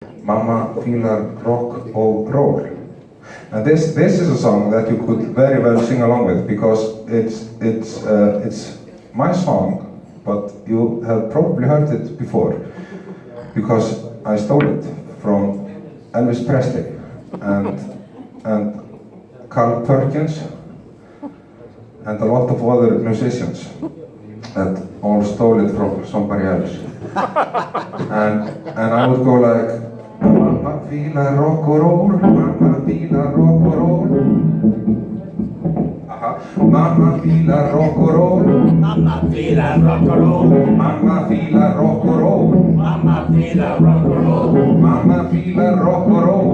Mamma fílar rock og roll. And this is a song that you could very well sing along with because it's my song, but you have probably heard it before because I stole it from Elvis Presley and Carl Perkins and a lot of other musicians that all stole it from somebody else. And I would go like, Mamma fílar rock og roll, mamma fílar rock og roll. Mamma fílar rock og roll, Mamma fílar rock og roll, mamma fílar rock og roll, mamma fílar rock og roll, mamma fílar rock og roll.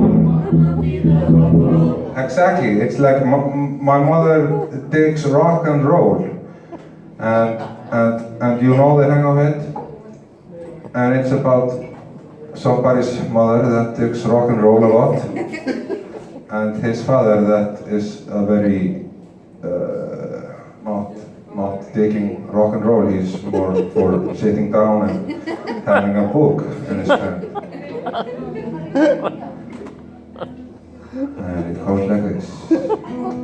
Exactly, it's like my mother digs rock and roll, and you know the hang of it, and it's about somebody's mother that digs rock and roll a lot, and his father that is a very not digging rock and roll. He's more for sitting down and having a book in his hand. And it goes like this.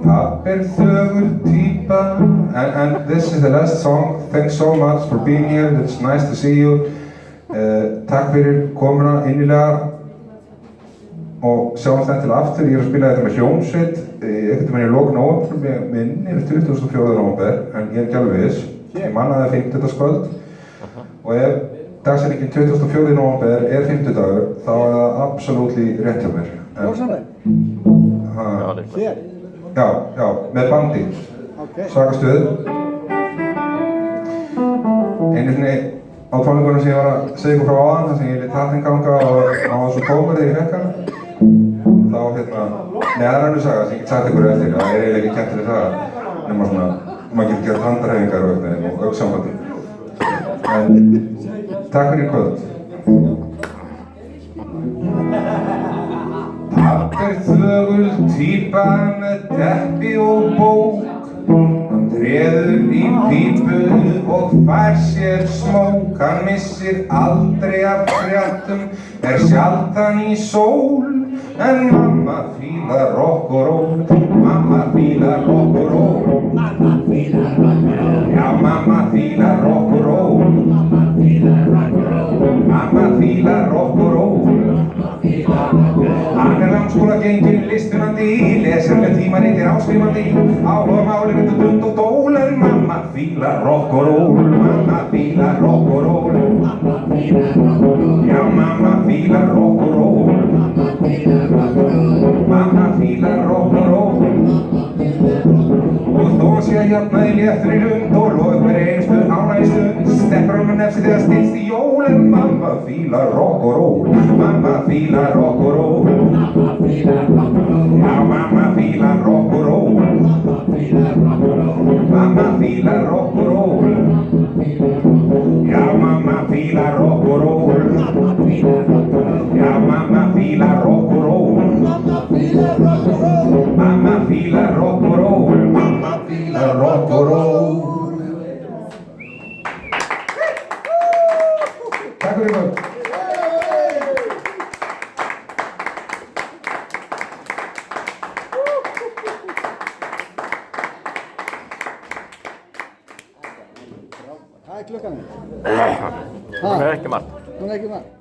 Pappir þögul týpa. And this is the last song. Thanks so much for being here. It's nice to see you. Takk fyrir komuna innilega og sjáumst til aftur. Ég að spila þetta með hljómsveit einhvern veginn í lok nóvember, minni 24. nóvember, en ég ekki alveg viss. Ég man að það er 50. Og ef dagsetningin 24. nóvember er 50 dagur, þá er það absolutely rétt hjá mér. Ljósanveg? Hér? Já, með bandi. Svaka stuð. Einu sinni á tónleikunum sem ég var að segja ykkur frá áðan, þar sem ég lét hattinn ganga og á þessu kókur þegar ég fekk hana. Þá það er önnur saga sem ég get sagt ykkur eftir, það er eiginlega ekki skemmtileg saga. Nema svona, maður getur gert handræfingar og augsambandi. En takk fyrir í kvöld. Pappir þögul týpa með teppi og bók. Hann treður í pípu og fær sér smók. Hann missir aldrei af fréttum, sjaldan í sól. En mamma fílar rock og roll, mamma fílar rock og roll. Mamma fílar rock og roll, Já, mamma fílar rock og roll, mamma fílar rock og roll, mamma fílar rock og roll. mamma fílar rock og roll. Hann langskóla genginn listunandi, lesir með tímaritir áskrifandi, áhuga málinu dund og dól. En mamma fílar rock og roll, mamma fílar rock og roll, Mamma fílar rock og roll, Já, mamma fílar rock og roll, mamma fílar rock og roll, mamma fílar rock og roll. Og þó sé að jafnaði léttur í lund og lofi hver einustu ánægjustund, steppur hann með nefsi þegar styttst í jól. En mamma fílar rock og roll, mamma fílar rock og roll, mamma fílar rock og roll, Já, mamma fílar rock og roll, mamma fílar rock og roll, mamma fílar rock og roll, Já, mamma fílar rock og roll, mamma fílar rock og roll, Já, mamma fílar rock og roll, mamma fílar rock og roll, mamma fílar rock og roll, mamma fílar rock og roll. Takk fyrir kvöld. Hvað er klukkan? Hún er ekki margt. Hún er ekki margt.